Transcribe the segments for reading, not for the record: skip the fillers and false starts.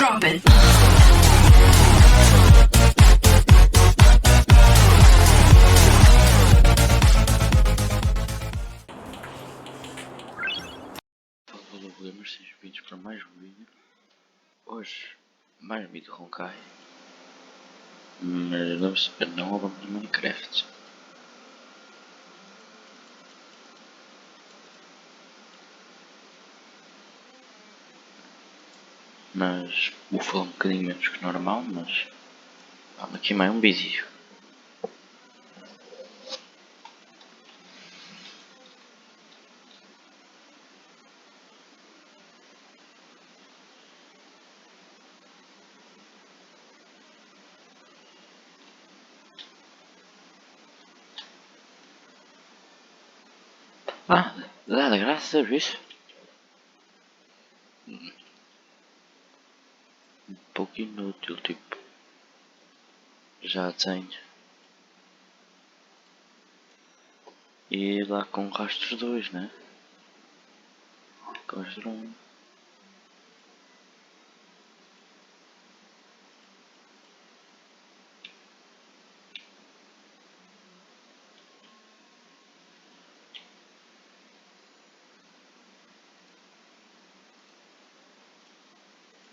Drop it. Olá, gamers, sejam bem-vindos para mais um vídeo. Hoje, mais um vídeo de honkai. Mas vamos saber, não vamos de Minecraft. Mas vou falar um bocadinho menos que normal, mas vamos aqui mais um vídeo. Dá graças a Deus. Um pouco inútil, tipo. Já tenho. E lá com rastros 2, né? Com rastro 1.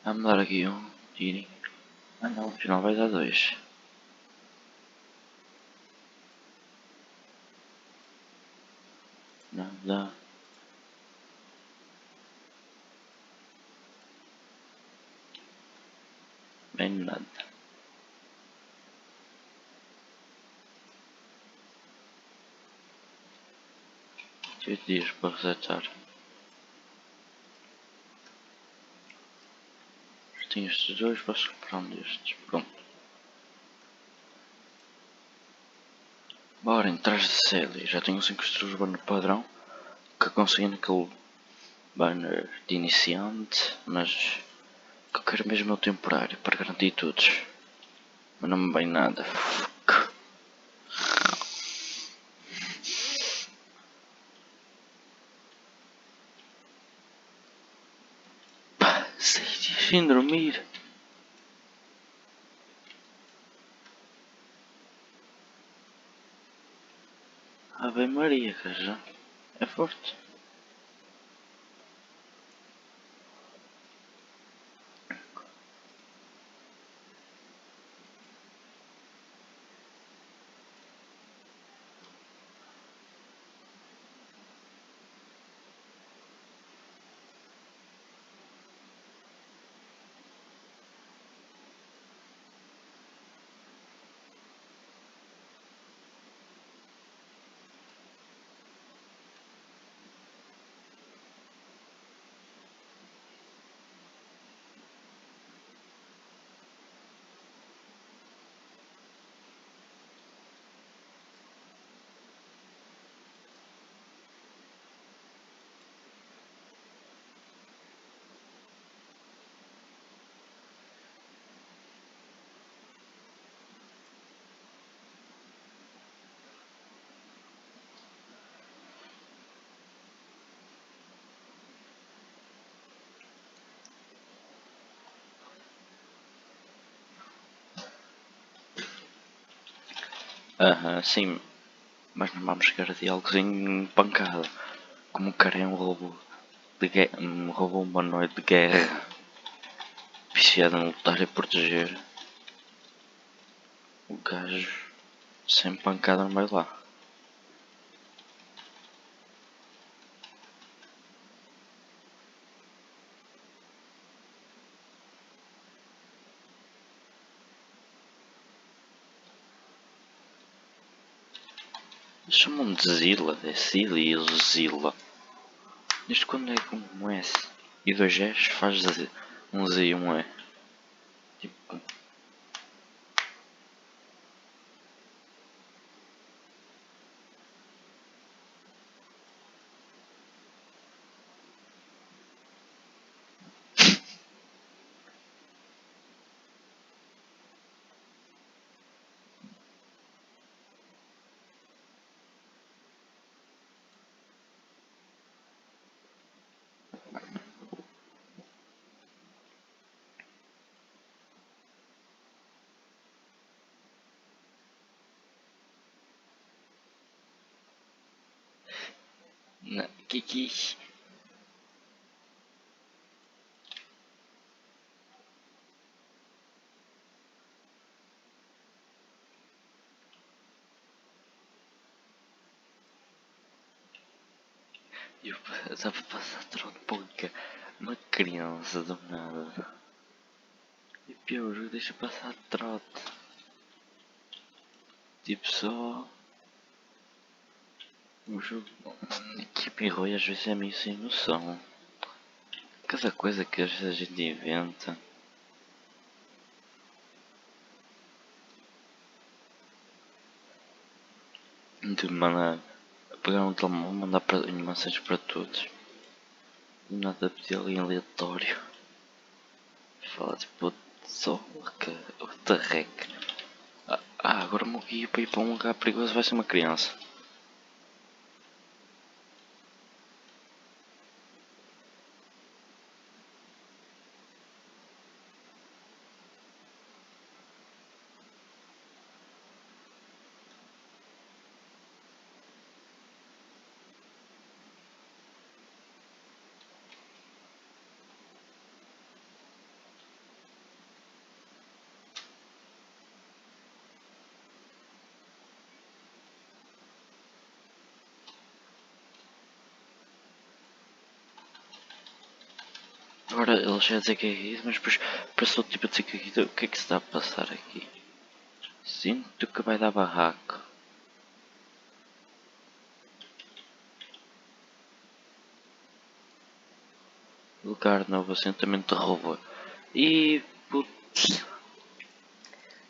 Vamos dar aqui um tirinho. Ah não, afinal vai dar 2. Não dá. Bem nada. 8 dias para resetar. Tenho estes dois, posso comprar um destes. Pronto. Bora, entrar de série. Já tenho 5 estrelas banner padrão. Que consegui naquele banner de iniciante. Mas que eu quero mesmo é o temporário para garantir todos. Mas não me vem nada. Fuck. Pá, 6 dias sem dormir. Ave Maria, cara, já. É forte. Sim. Mas não vamos chegar a diálogos pancada. Como o cara é um robô de guerra, um robô humanoide de guerra. Viciado em lutar e proteger. O gajo sem pancada não vai lá. Chamam de Zilla, é Zilla e Zilla. Isto quando é com um S e dois S faz um Z e um E. Tipo. Não, que é isso? Eu estava a passar trote para uma criança do nada. E pior, deixa passar trote. Tipo só. O jogo. Que pirro, às vezes é meio sem noção. Cada coisa que às vezes a gente inventa. De mandar. Pegar um telemóvel, mandar animações para todos. E nada pedir ali em aleatório. Fala tipo só que o the agora o meu guia para ir para um lugar perigoso vai ser uma criança. Agora ele já dizer que é isso, mas depois passou tipo a dizer que aqui, o que é que se está a passar aqui? Sinto que vai dar barraco. Lugar novo, assentamento de robô. E putz.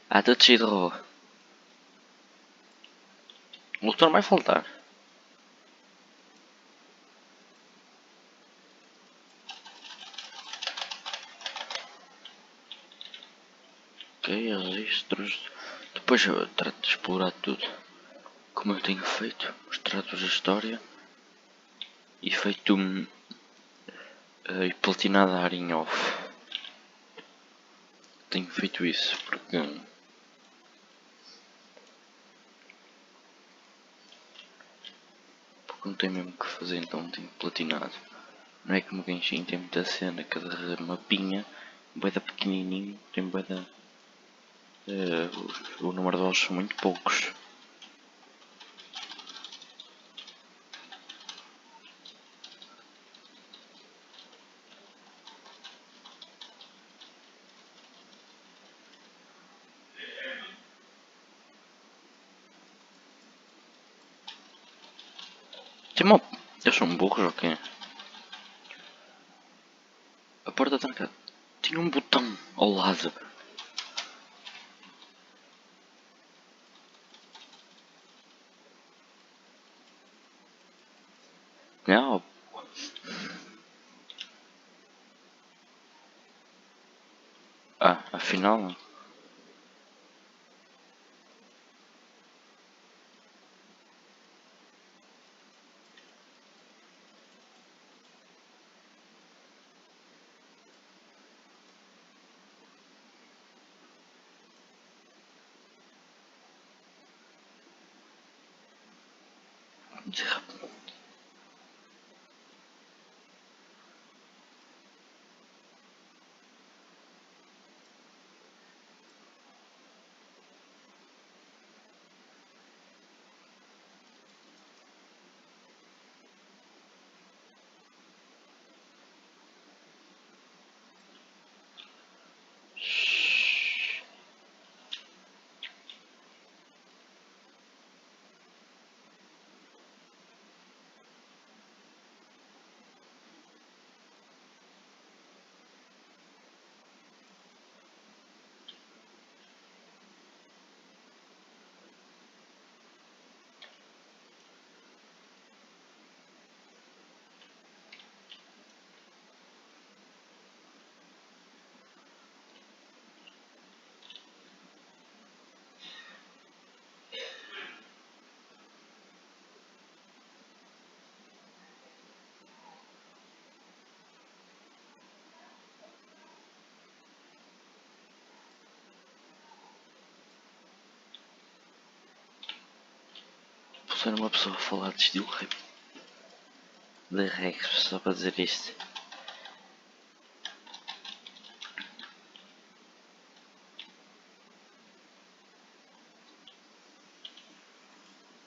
Ah, está cheio de robô. O lutar não vai faltar. Ok, registros. Depois eu trato de explorar tudo. Como eu tenho feito. Mostrar-vos a história. E feito e platinado a área em off. Tenho feito isso porque não tenho mesmo o que fazer, então tenho platinado. Não é como o Genshin tem muita cena, cada mapinha, bué pequenininho, tem bué o número de olhos são muito poucos. Tem uma... Eles são burros ou quê? A porta trancada. Tinha um botão ao lado. Não. Ah, afinal. Por ser uma pessoa a falar de estilo rap. de regras só para dizer isto.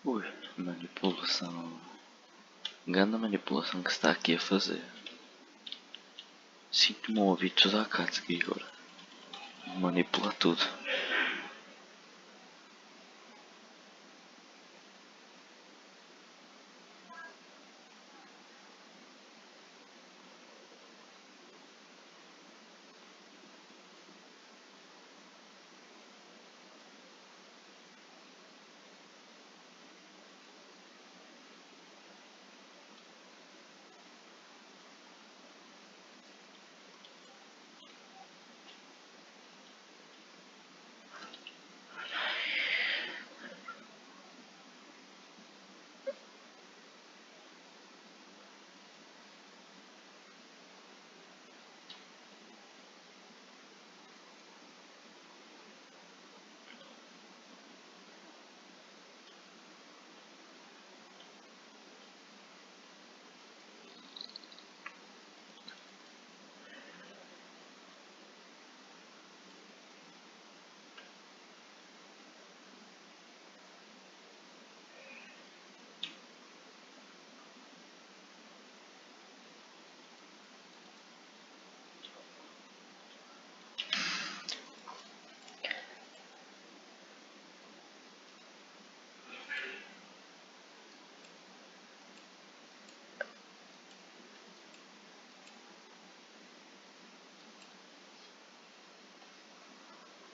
Ui, manipulação. Grande manipulação que se está aqui a fazer. Sinto-me a ouvir tudo a Katsuki agora. Manipular tudo.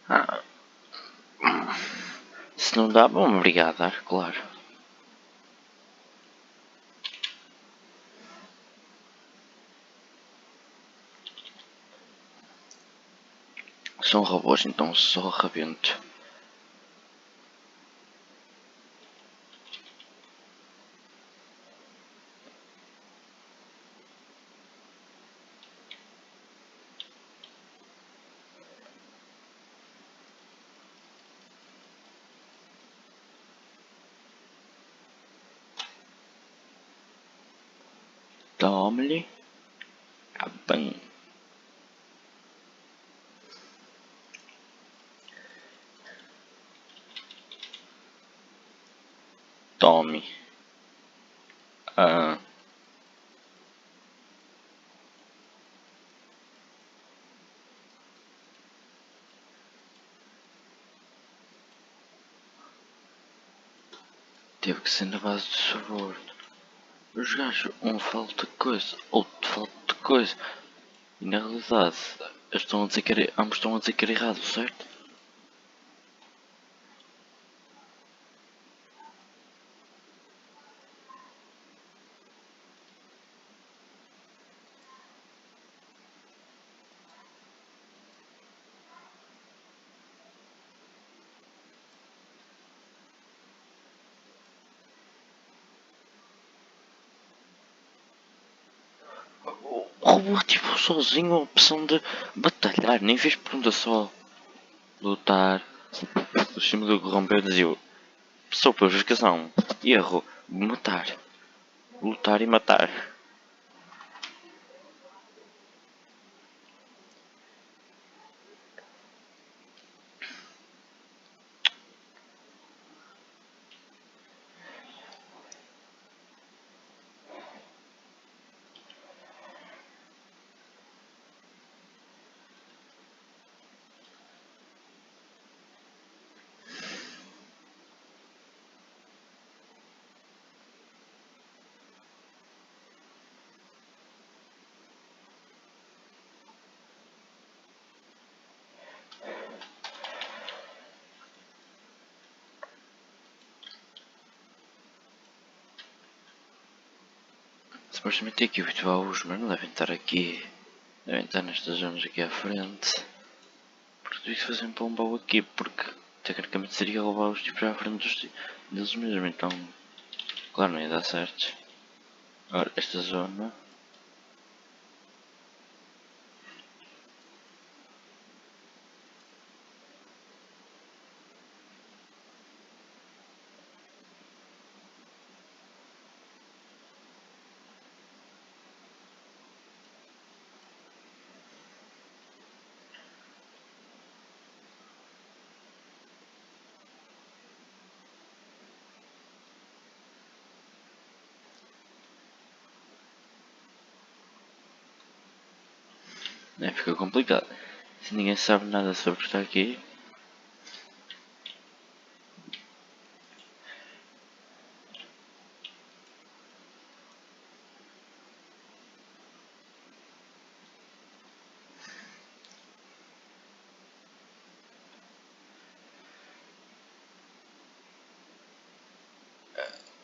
Ah, se não dá, vamos obrigar a dar, claro. São robôs, então só rebento. Tome-lhe. Ah, bem. Tome. Ah. Teve que ser na base de sabor. Os gajos, um falta de coisa, outro falta de coisa. E na realidade, ambos estão a dizer que era errado, certo? O robô tipo sozinho a opção de batalhar, nem fez pergunta só. Lutar. O cima do corromper dizia: só por verificação. Erro. Matar. Lutar e matar. Supostamente aqui os baús, mas não devem estar aqui. Devem estar nestas zonas aqui à frente. Porque devia fazer para um baú aqui, porque tecnicamente seria roubar os tipos à frente deles mesmo, então claro não ia dar certo. Agora esta zona. Fica complicado. Se ninguém sabe nada sobre o que está aqui.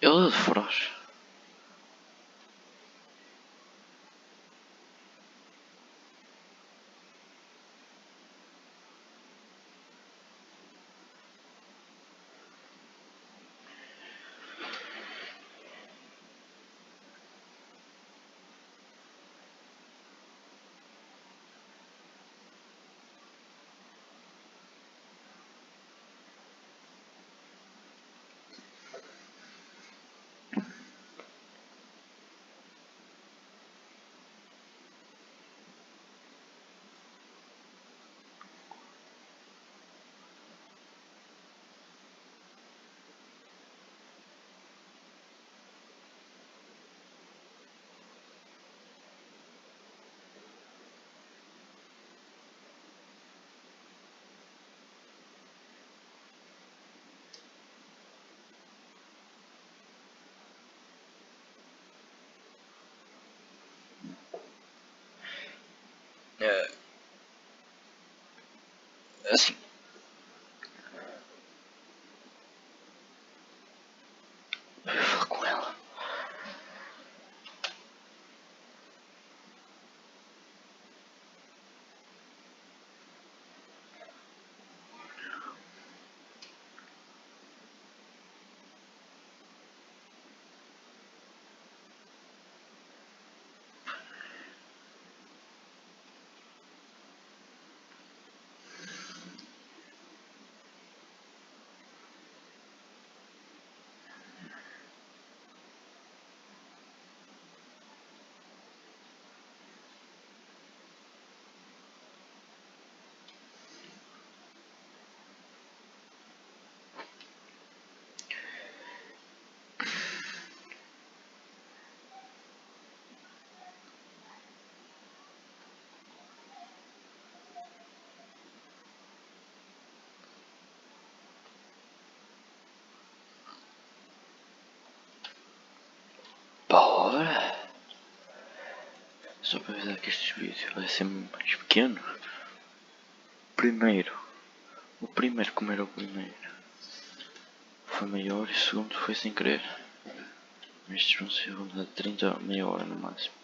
Ele é de Foz. Assim. Eu vou falar com ela. Bora! Só para avisar que este vídeo vai ser mais pequeno. Primeiro, o primeiro como era o primeiro foi maior e o segundo foi sem querer. Estes vão ser de 30 a meia hora no máximo.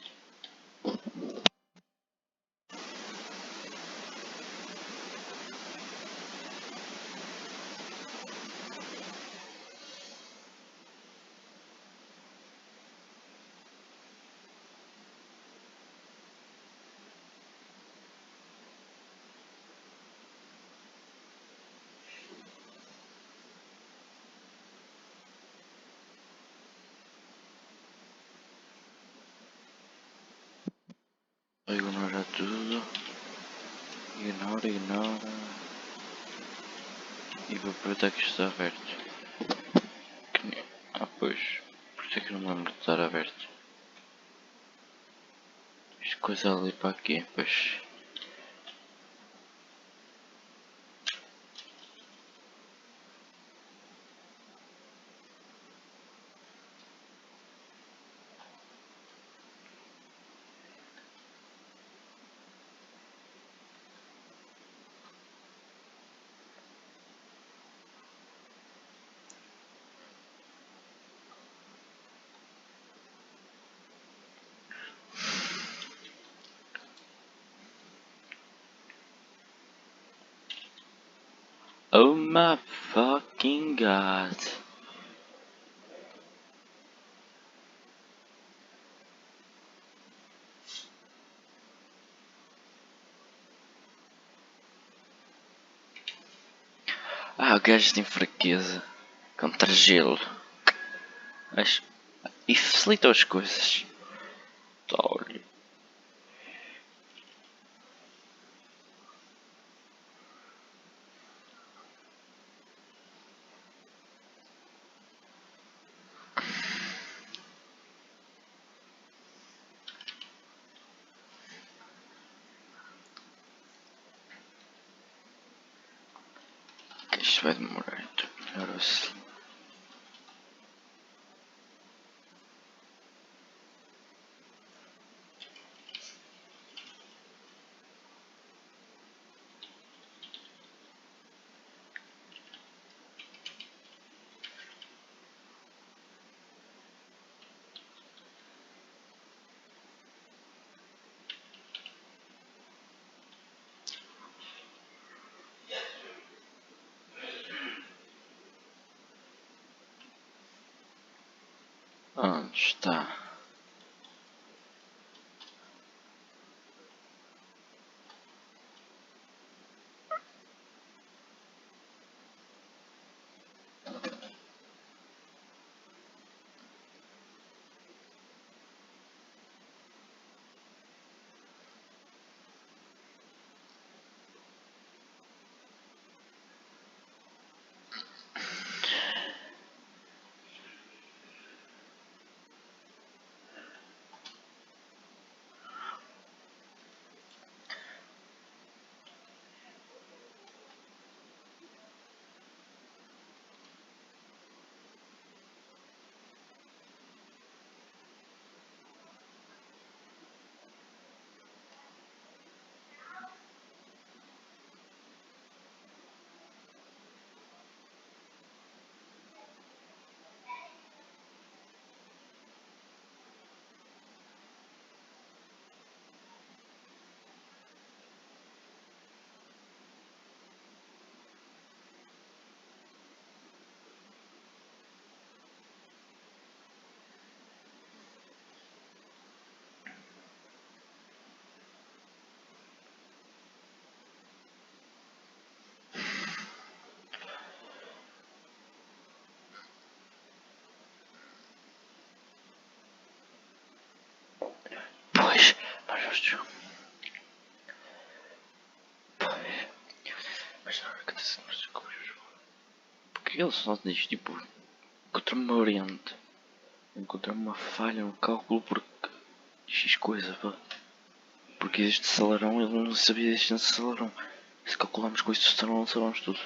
Vou ignorar tudo. Ignora. E vou aproveitar que isto está aberto. Pois. Por isso é que não me lembro de estar aberto. Isto coisa ali para aqui, pois. Oh my fucking god. O gajo tem fraqueza contra gelo. Mas. E facilita as coisas. Olha. Isto vai demorar, então melhor assim. Onde está? Pois, mas eu... Mas na hora que disse as coisas... Porque ele só diz, tipo... Encontrei-me uma variante. Encontrei-me uma falha no cálculo porque... X coisa, pá. Porque existe acelerão, ele não sabia deste acelerão. Se calculamos com isto, aceleramos tudo.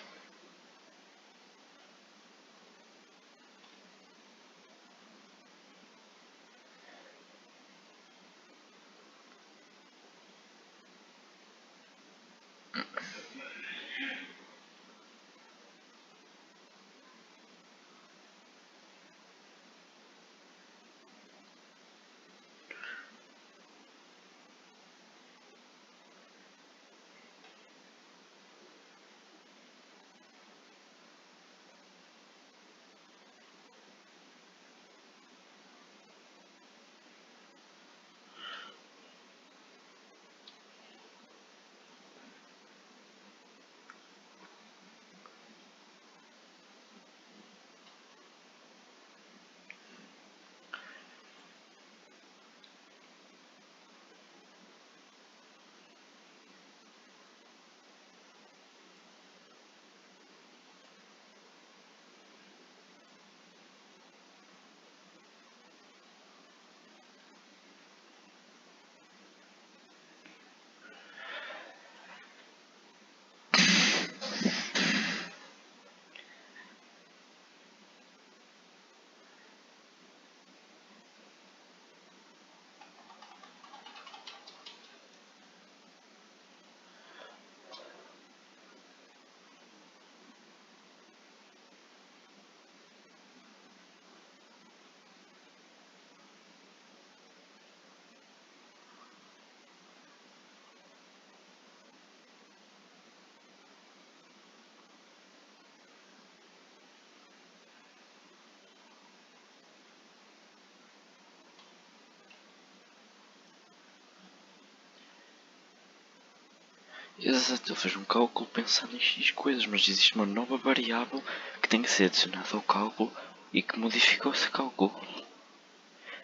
Exato, ele fez um cálculo pensando em X coisas, mas existe uma nova variável que tem que ser adicionada ao cálculo e que modificou esse cálculo.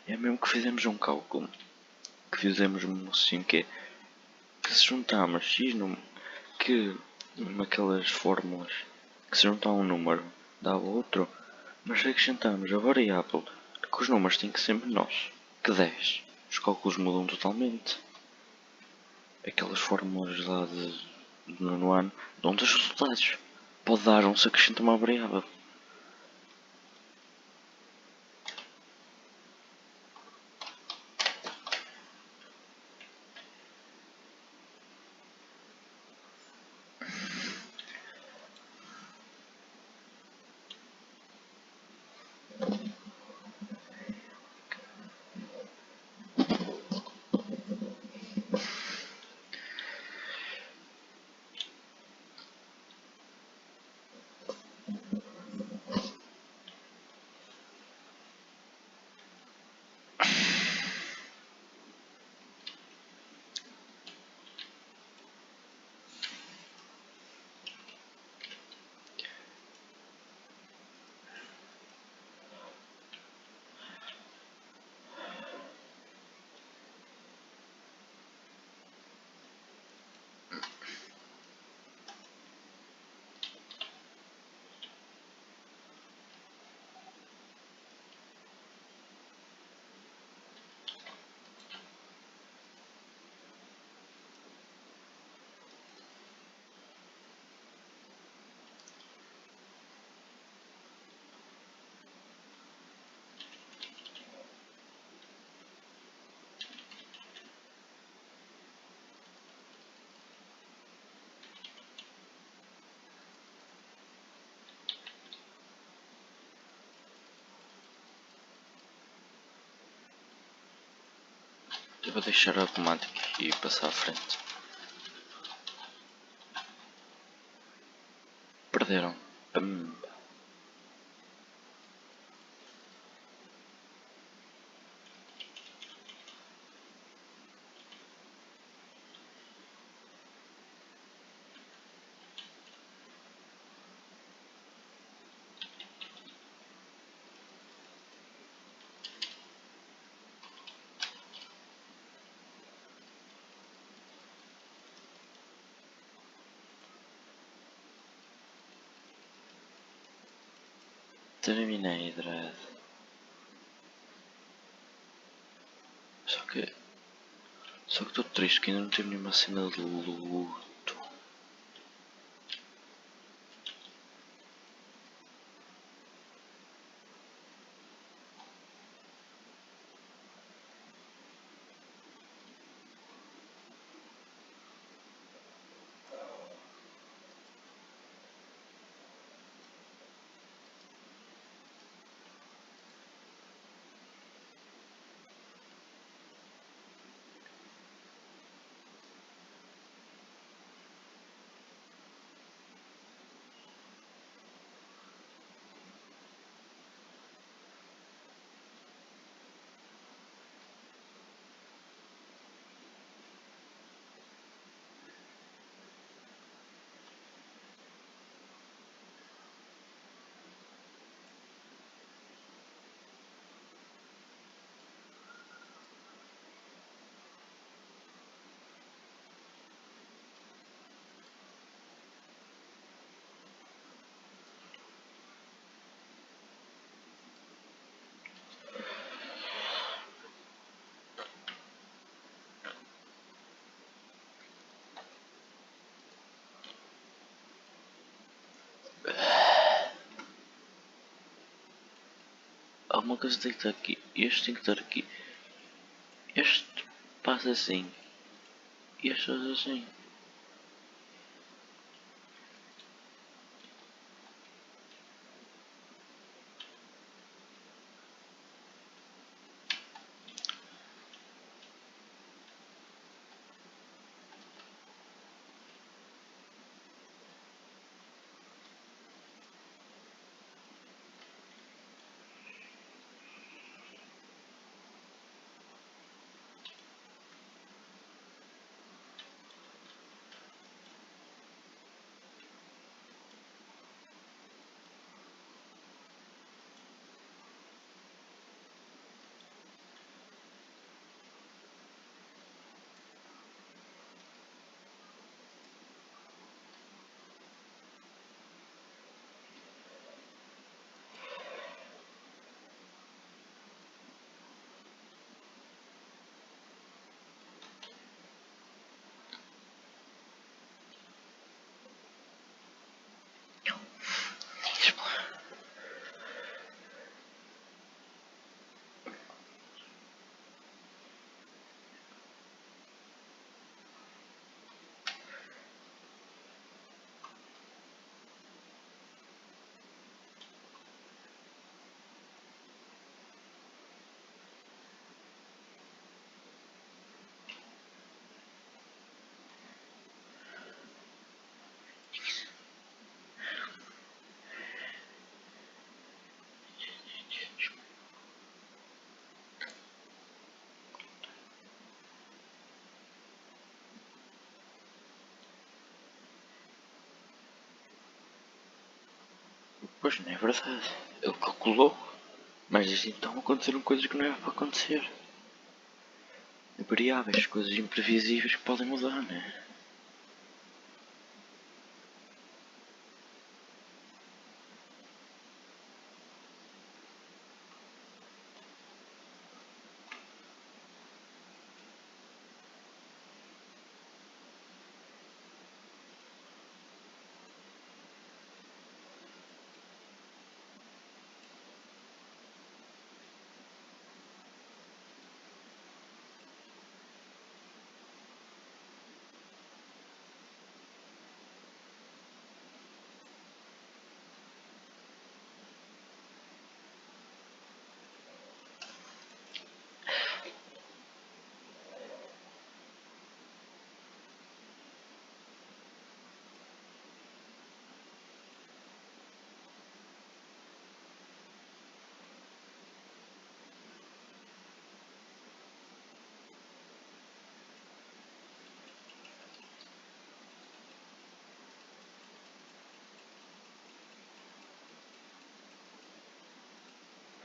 É mesmo que fizemos um cálculo, que fizemos assim que se juntamos X número, que naquelas fórmulas, que se juntar um número dá outro, mas acrescentamos a variável que os números têm que ser menores que 10. Os cálculos mudam totalmente. Aquelas fórmulas lá de nono ano dão-te os resultados. pode dar um se acrescenta uma variável. Eu vou deixar automático e passar à frente. Perderam. Terminei, Dread. Só que estou triste que ainda não tive nenhuma cena de luto. Alguma coisa tem que estar aqui. Este tem que estar aqui. Este passa assim. Este faz assim. Pois não é verdade. Ele calculou. Mas isto então aconteceram coisas que não era para acontecer. Variáveis, coisas imprevisíveis que podem mudar, né?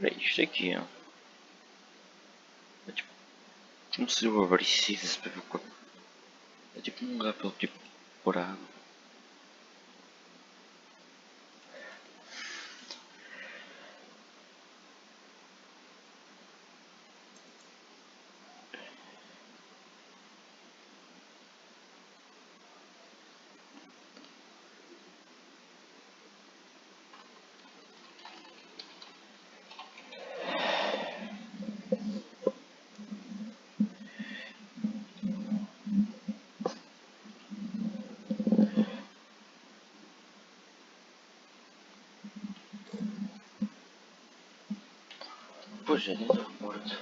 Olha isto aqui, ó. É tipo como se eu abrisse para ver o. É tipo um lugar pelo tipo por água. Pois é, dentro do morto.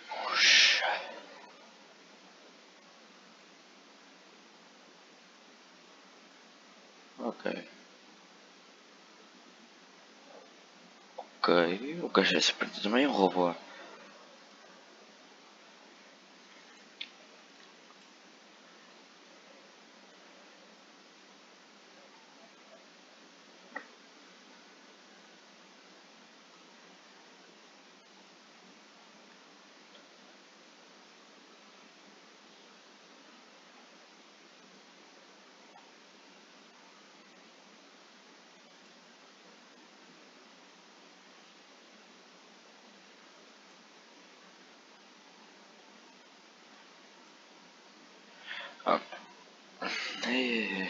Puxa. Ok. Ok. O gajo é super também é um robô. Ah. É.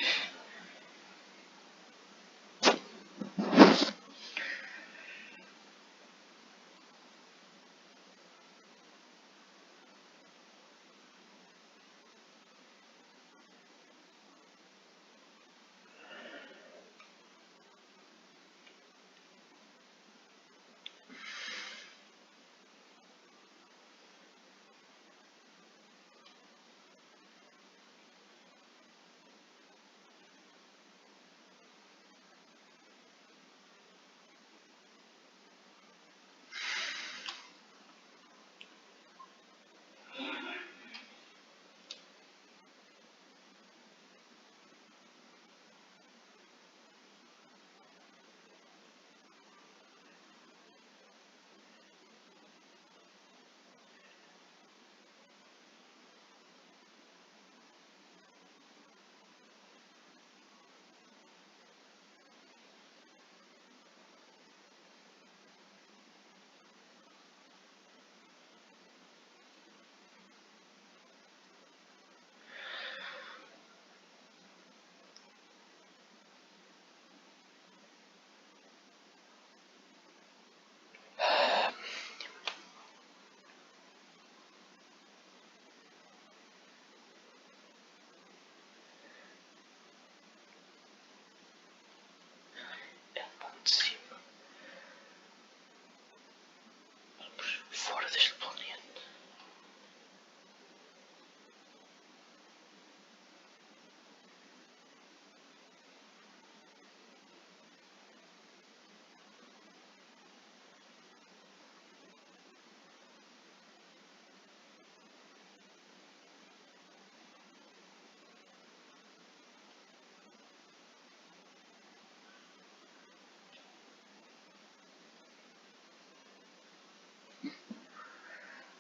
embora deste planeta.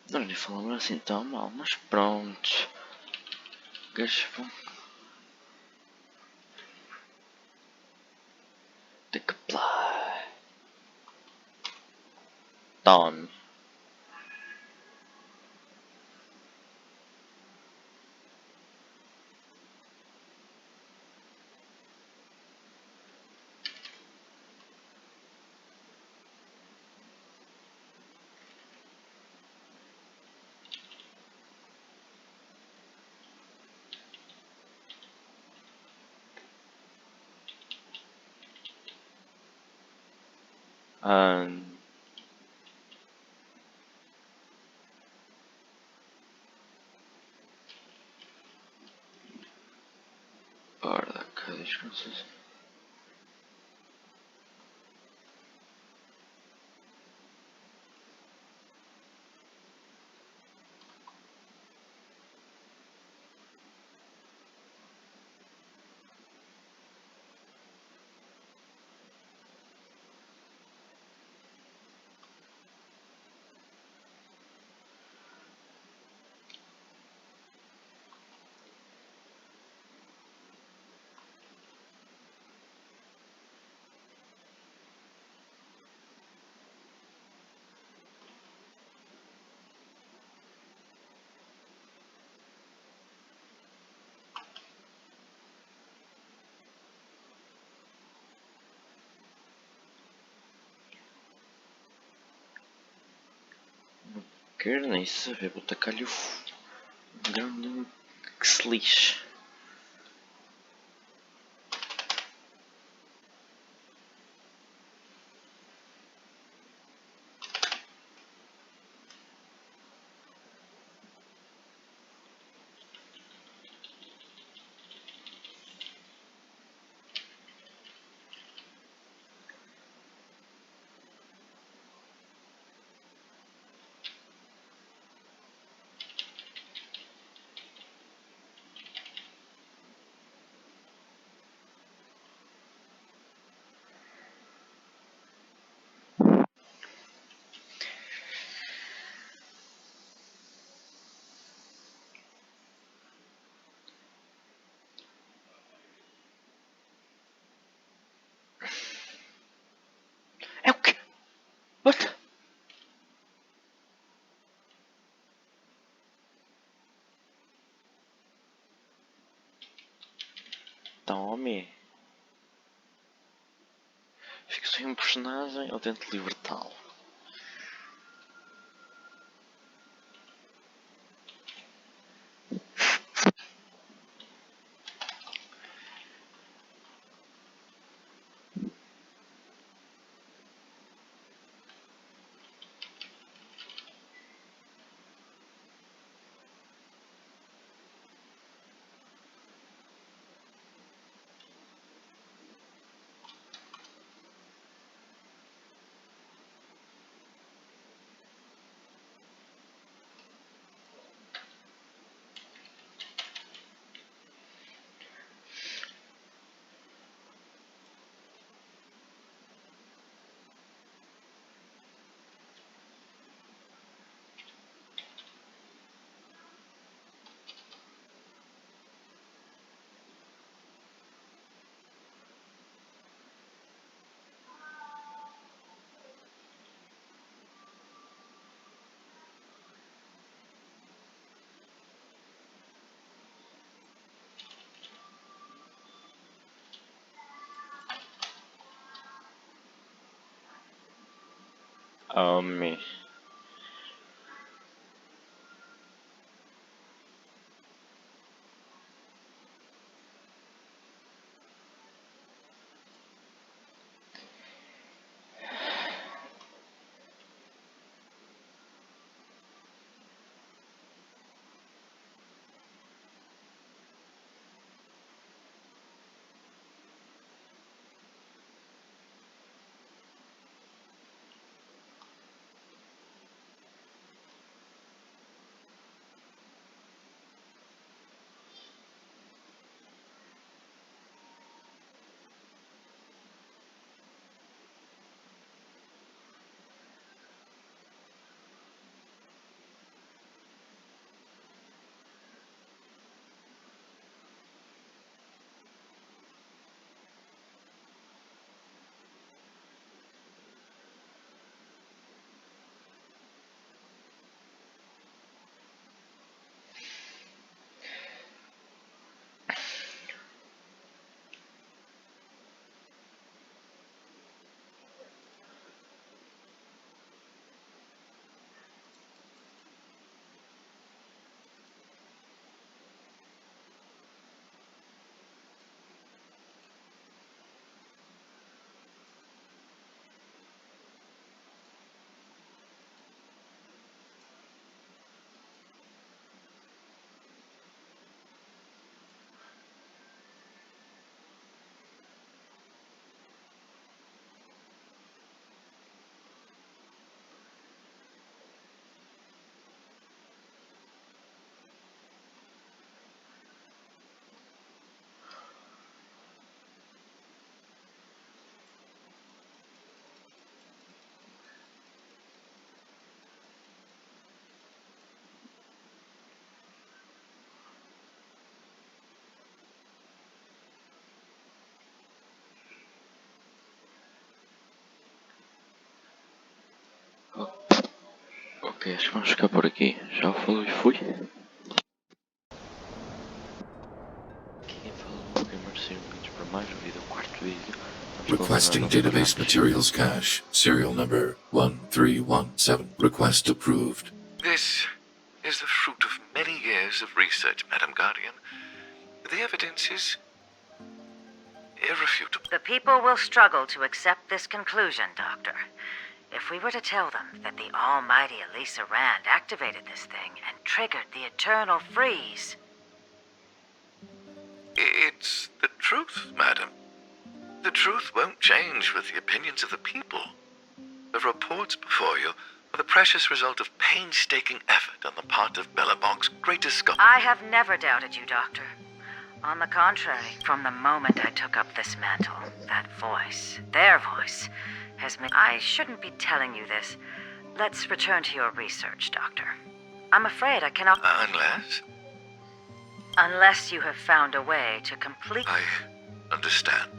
Não lhe falamos assim tão mal, mas pronto. Gajos vão ter que play. Done. Ora, cadê as coisas? Quero nem saber, vou tacar-lhe o grande que se lixe. É o quê? What? Tome. Fico sem um personagem ou tento libertá-lo? Homem. Ok, acho que vamos ficar por aqui. Já falei e fui. Quem falou que mereciam muitos para mais um vídeo, um quarto vídeo. Requesting database materials cache. Serial number 1317. Request approved. This is the fruit of many years of research, Madam Guardian. The evidence is irrefutable. The people will struggle to accept this conclusion, Doctor. If we were to tell them that the almighty Elisa Rand activated this thing and triggered the eternal freeze. It's the truth, madam. The truth won't change with the opinions of the people. The reports before you are the precious result of painstaking effort on the part of Bellabog's greatest scholar. I have never doubted you, Doctor. On the contrary, from the moment I took up this mantle, that voice, their voice, has been... I shouldn't be telling you this. Let's return to your research, Doctor. I'm afraid I cannot... Unless? Unless you have found a way to complete... I understand.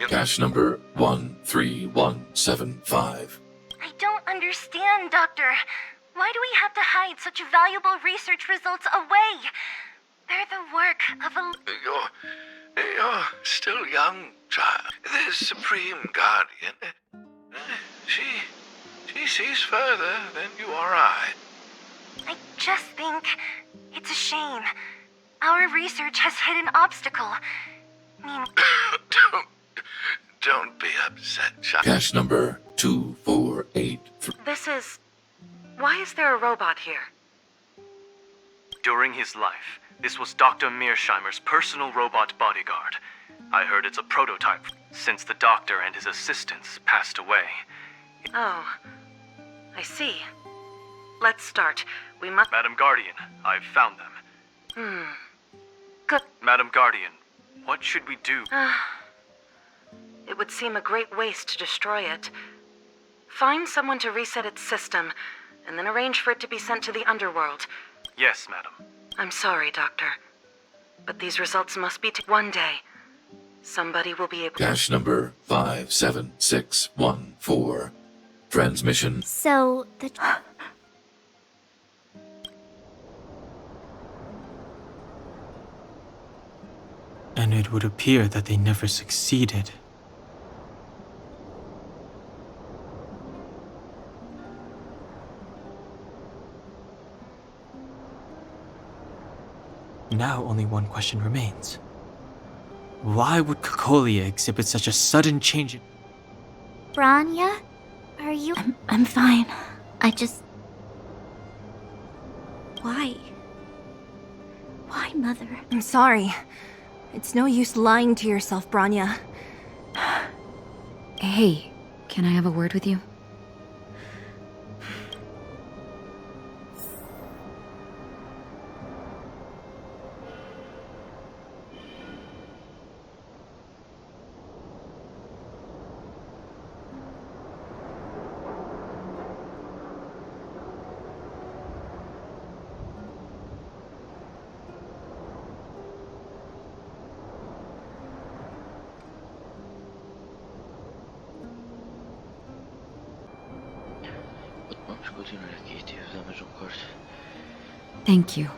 Cache number 13175. I don't understand, Doctor. Why do we have to hide such valuable research results away? They're the work of a... You're still young, child. The Supreme Guardian. She sees further than you or I. I just think it's a shame. Our research has hit an obstacle. Don't be upset, child. Cache number 2483. This is... Why is there a robot here? During his life, this was Dr. Mearsheimer's personal robot bodyguard. I heard it's a prototype, since the doctor and his assistants passed away. Oh, I see. Let's start. We must... Madam Guardian, I've found them. Good. Madam Guardian, what should we do? It would seem a great waste to destroy it. Find someone to reset its system, and then arrange for it to be sent to the underworld. Yes, madam. I'm sorry, Doctor, but these results must be... One day, somebody will be able... Cache number 57614. Transmission. So, the... And it would appear that they never succeeded. Now only one question remains. Why would Cocolia exhibit such a sudden change in... Branya? Are you... I'm fine. I just... Why? Why, Mother? I'm sorry. It's no use lying to yourself, Branya. Hey, can I have a word with you? Thank you.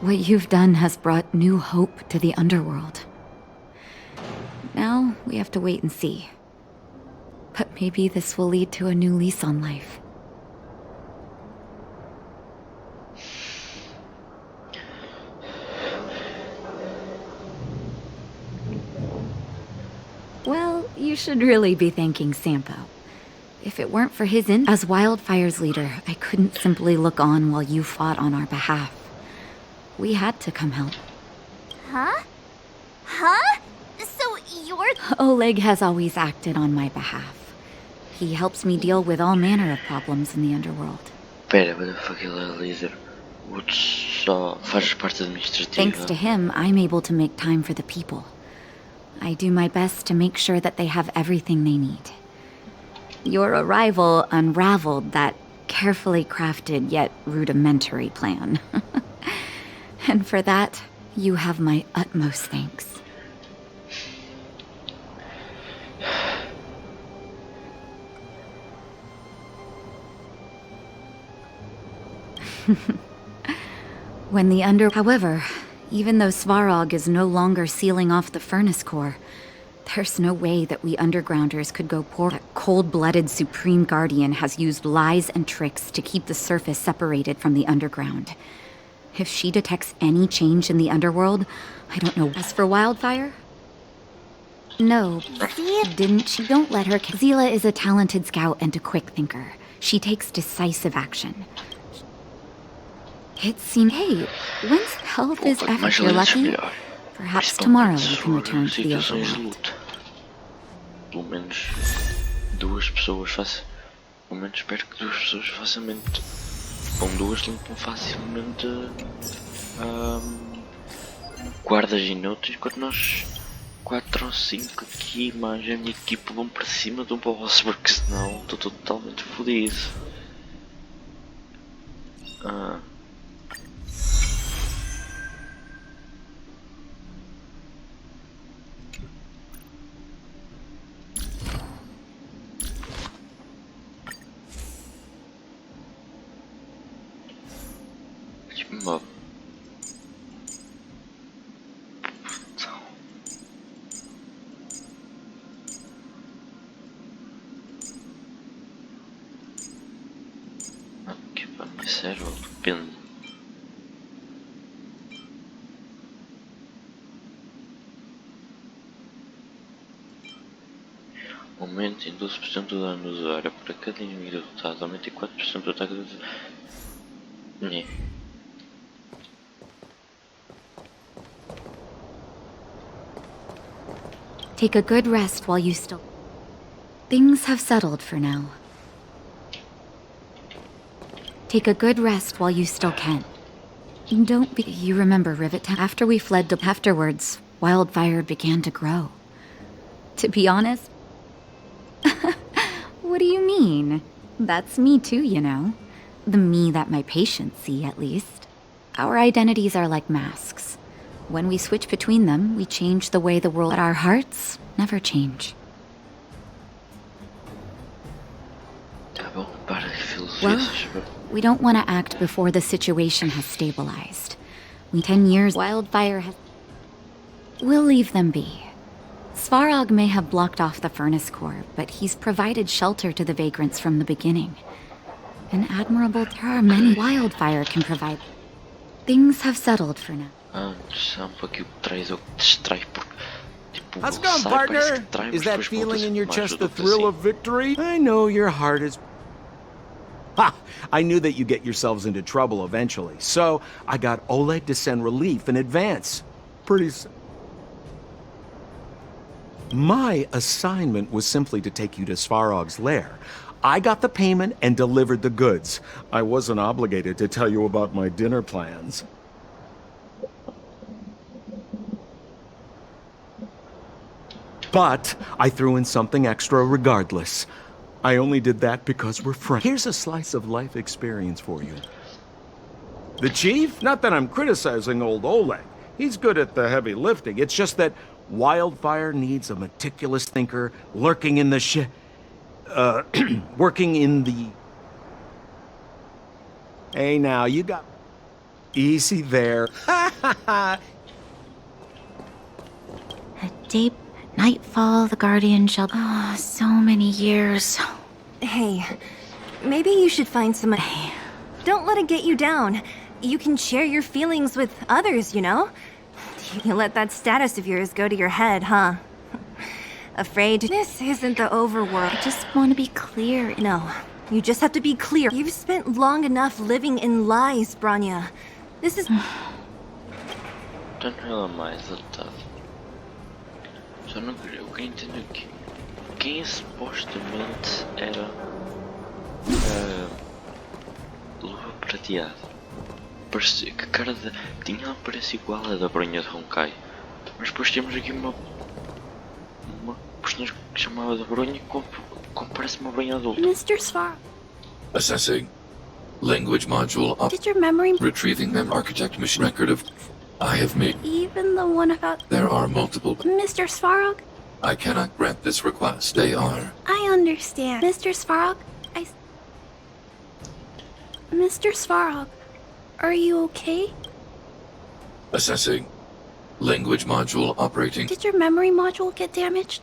What you've done has brought new hope to the underworld. Now we have to wait and see. But maybe this will lead to a new lease on life. Well, you should really be thanking Sampo. If it weren't for his as Wildfire's leader, I couldn't simply look on while you fought on our behalf. We had to come help. Huh? Huh? So you're... Oleg has always acted on my behalf. He helps me deal with all manner of problems in the underworld. Pera, what the fuck ele é líder? O outro só faz parte administrativa. Thanks to him, I'm able to make time for the people. I do my best to make sure that they have everything they need. Your arrival unraveled that carefully crafted yet rudimentary plan. And for that, you have my utmost thanks. When the However, even though Svarog is no longer sealing off the furnace core, there's no way that we undergrounders could go poor. That cold-blooded Supreme Guardian has used lies and tricks to keep the surface separated from the underground. If she detects any change in the underworld, I don't know. As for Wildfire? No, didn't she? Don't let her. Zila is a talented scout and a quick thinker. She takes decisive action. It seems. Hey, once health is if you're lucky, perhaps tomorrow you can return to the overworld. Pelo menos duas pessoas fácil. Pelo menos espero que duas pessoas facilmente. Com duas limpam facilmente guardas inúteis, enquanto nós 4 ou 5 aqui mais a minha equipa vão para cima do boss, porque senão estou totalmente fodido. Mob. Que para me serve depende. Aumento em 12% do dano usuário para cada inimigo derrotado, aumenta em 4% do ataque do... Take a good rest while you still... Things have settled for now. Take a good rest while you still can. Don't be... You remember Rivet Town? After we fled to... Afterwards, Wildfire began to grow. To be honest... What do you mean? That's me too, you know. The me that my patients see, at least. Our identities are like masks. When we switch between them, we change the way the world... But our hearts never change. Well, we don't want to act before the situation has stabilized. 10 years Wildfire has... We'll leave them be. Svarog may have blocked off the furnace core, but he's provided shelter to the vagrants from the beginning. An admirable... There are many Wildfire can provide. Things have settled for now. How's it going, partner? Is that feeling in your chest the thrill of victory? I know your heart is... Ha! I knew that you get yourselves into trouble eventually, so I got Oleg to send relief in advance. My assignment was simply to take you to Svarog's lair. I got the payment and delivered the goods. I wasn't obligated to tell you about my dinner plans. But I threw in something extra regardless. I only did that because we're friends. Here's a slice of life experience for you. The chief? Not that I'm criticizing old Oleg. He's good at the heavy lifting. It's just that Wildfire needs a meticulous thinker lurking in the working in the... Hey now, you got... Easy there. A deep... Nightfall, the Guardian shall... Oh, so many years. Hey, maybe you should find someone... Don't let it get you down. You can share your feelings with others, you know? You let that status of yours go to your head, huh? Afraid this isn't the overworld. I just want to be clear. No, you just have to be clear. You've spent long enough living in lies, Branya. This is... Don't know mais lutado. Só não queria. Eu queria entender que quem supostamente era luva prateada. Parecia que a cara de... tinha a aparência igual a da bronha de Honkai. Mas depois temos aqui uma personagem que chamava de bronha com parece uma bronha adulta. Mr. Svarog. Assessing. Language module up. Did your memory... Retrieving mem architect mission record of... I have made... Even the one about... There are multiple... Mr. Svarog? I cannot grant this request. They are... I understand. Mr. Svarog, Mr. Svarog, Are you okay? Assessing. Language module operating. Did your memory module get damaged?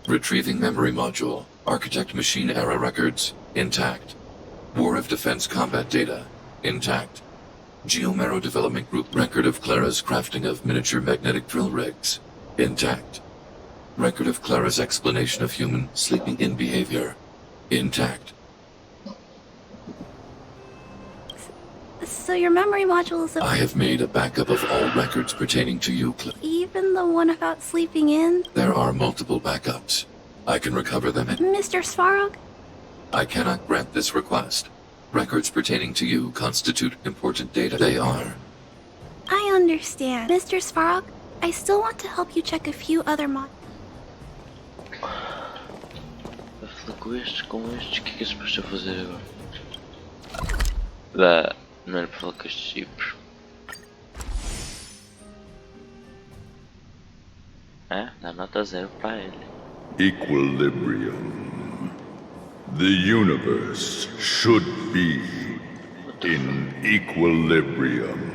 Retrieving memory module. Architect machine era records. Intact. War of Defense combat data. Intact. Geomero Development Group record of Clara's crafting of miniature magnetic drill rigs. Intact. Record of Clara's explanation of human sleeping in behavior. Intact. So your memory module is... I have made a backup of all records pertaining to you, Even the one about sleeping in? There are multiple backups. I can recover them at... Mr. Svarog? I cannot grant this request. Records pertaining to you constitute important data. They are. I understand. Mr. Svarog, I still want to help you check a few other mods. Vai falar com estes, o que é suposto fazer agora? Vá, não era para falar com estes tipos. Dá nota 0 para ele. Equilibrium. The universe should be in equilibrium.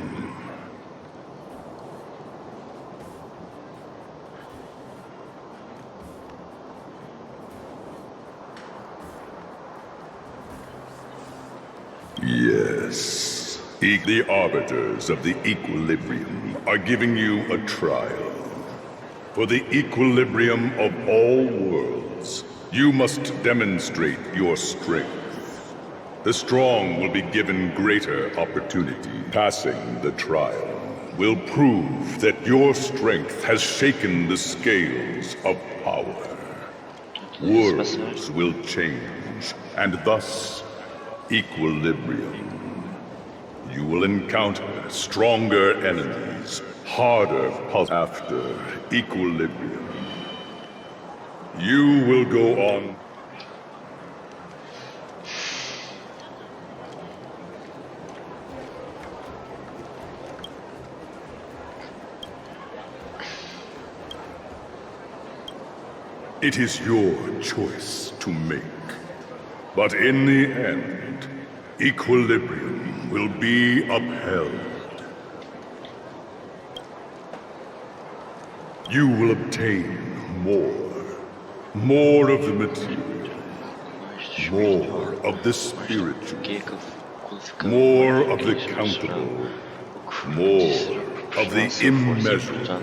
Yes. The arbiters of the equilibrium are giving you a trial. For the equilibrium of all worlds, you must demonstrate your strength. The strong will be given greater opportunity. Passing the trial will prove that your strength has shaken the scales of power. Worlds will change, and thus equilibrium. You will encounter stronger enemies, harder puzzles. After equilibrium, you will go on. It is your choice to make. But in the end, equilibrium will be upheld. You will obtain more of the material, more of the spiritual, more of the countable, more of the immeasurable.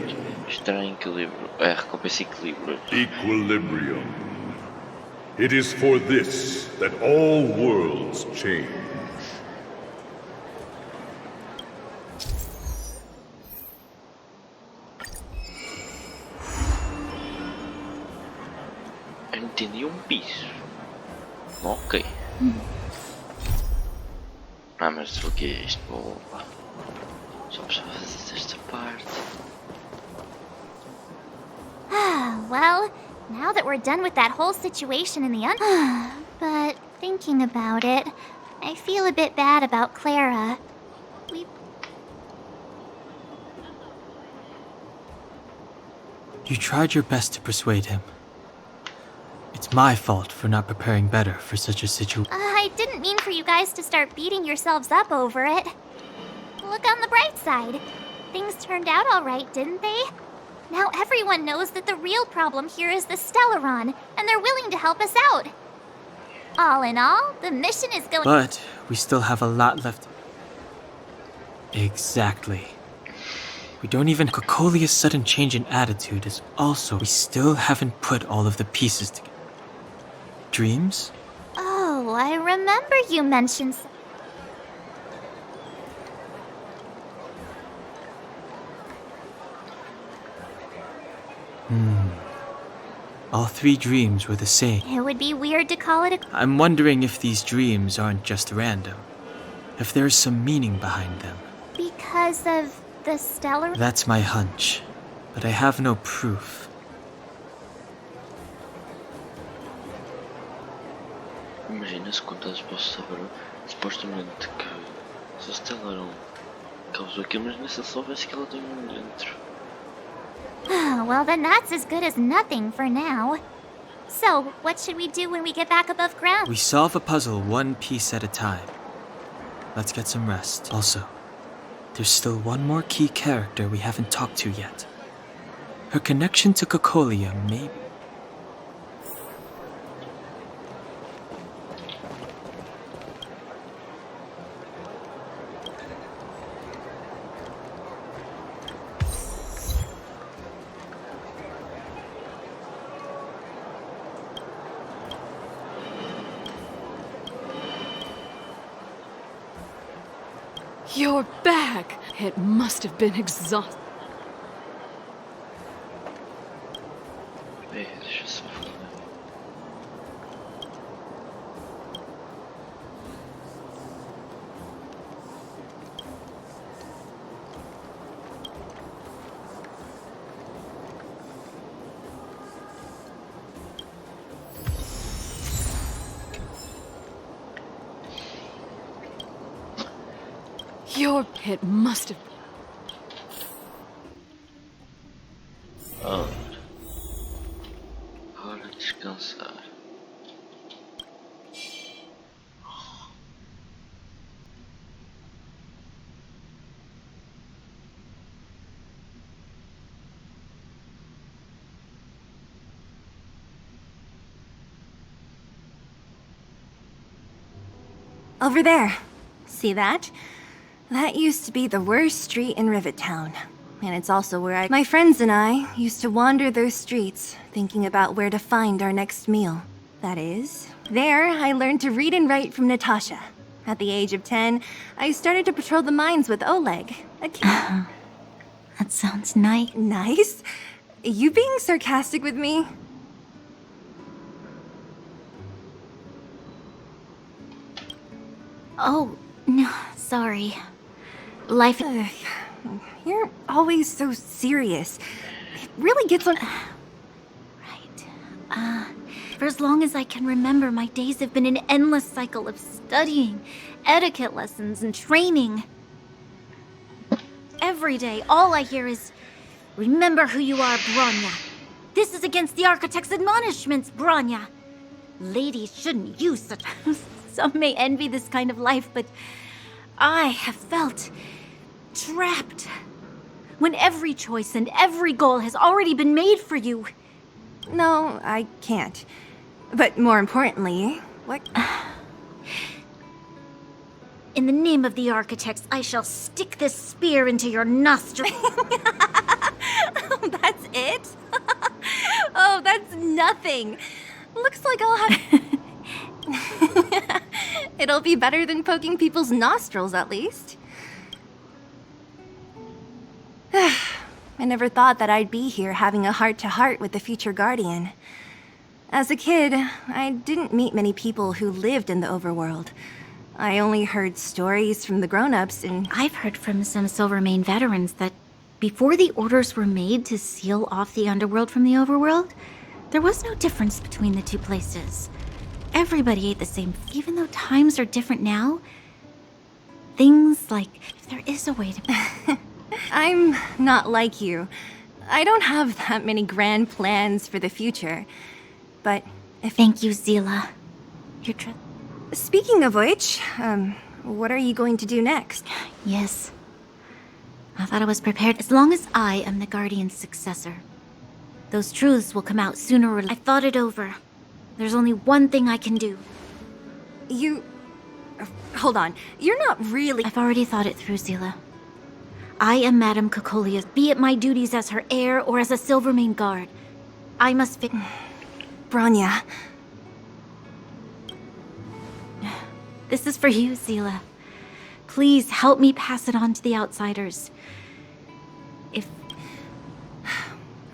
Equilibrium. It is for this that all worlds change. Entendi piso. Ok. Mas o que é isto? Opa. Só precisava fazer esta parte. Well, now that we're done with that whole situation in the But thinking about it, I feel a bit bad about Clara. You tried your best to persuade him. It's my fault for not preparing better for such a situation. I didn't mean for you guys to start beating yourselves up over it. Look on the bright side. Things turned out all right, didn't they? Now everyone knows that the real problem here is the Stellaron, and they're willing to help us out. All in all, the mission is going... But we still have a lot left. Exactly. We don't even... Cocolia's sudden change in attitude is also... We still haven't put all of the pieces together. Dreams? Oh, I remember you mentioned... All 3 dreams were the same. It would be weird to call it a... I'm wondering if these dreams aren't just random. If there's some meaning behind them. Because of the stellar... That's my hunch. But I have no proof. Imagina se contares para o Sabro, supostamente que se o Stellaron causou aquilo, mas se ele soubesse que ela tem dentro. Well, then that's as good as nothing for now. So, what should we do when we get back above ground? We solve a puzzle one piece at a time. let's get some rest. Also, there's still one more key character we haven't talked to yet. Her connection to Cocolia may be... You're back! It must have been exhausting. Deixa eu só falar. It must have... Hora de descansar. Over there. See that? That used to be the worst street in Rivettown. And it's also where my friends and I used to wander those streets, thinking about where to find our next meal. That is, there I learned to read and write from Natasha. At the age of 10, I started to patrol the mines with Oleg, a kid. That sounds nice. Nice? You being sarcastic with me? Oh, no, sorry. Life... You're always so serious. It really gets on... Right. For as long as I can remember, my days have been an endless cycle of studying, etiquette lessons, and training. Every day, all I hear is, remember who you are, Bronya. This is against the Architect's admonishments, Bronya. Ladies shouldn't use such... Some may envy this kind of life, but I have felt trapped. When every choice and every goal has already been made for you. No, I can't. But more importantly, what... In the name of the Architects, I shall stick this spear into your nostril. Oh, that's it? Oh, that's nothing. Looks like I'll have... It'll be better than poking people's nostrils, at least. I never thought that I'd be here having a heart-to-heart with the future Guardian. As a kid, I didn't meet many people who lived in the overworld. I only heard stories from the grown-ups and... I've heard from some Silvermane veterans that before the orders were made to seal off the underworld from the overworld, there was no difference between the two places. Everybody ate the same, even though times are different now. Things like, if there is a way to... I'm not like you. I don't have that many grand plans for the future. But if... Thank you, Zila. Speaking of which, what are you going to do next? Yes. I thought I was prepared. As long as I am the Guardian's successor, those truths will come out sooner or later. I thought it over. There's only one thing I can do. You... Hold on. You're not really... I've already thought it through, Zila. I am Madame Cocolia, be it my duties as her heir or as a Silvermane guard. I must fit... Bronya. This is for you, Zila. Please help me pass it on to the outsiders. If...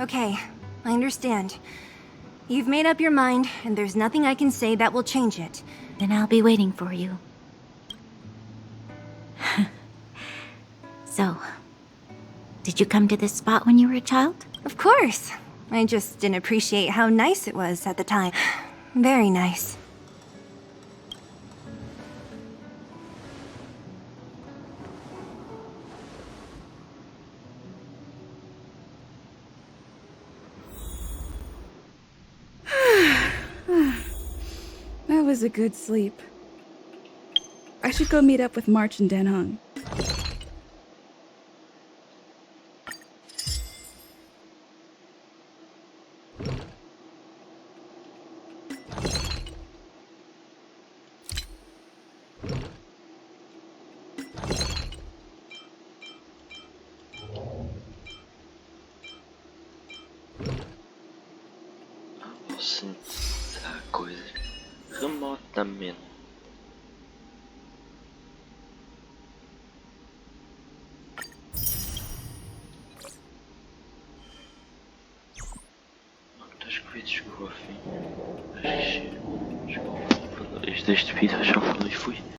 Okay, I understand. You've made up your mind, and there's nothing I can say that will change it. Then I'll be waiting for you. So, did you come to this spot when you were a child? Of course. I just didn't appreciate how nice it was at the time. Very nice. That was a good sleep. I should go meet up with March and Dan Hung. Posso sentar coisas remotamente. Muitas coisas que eu afim. Desculpa, deste vídeo já falei, fui.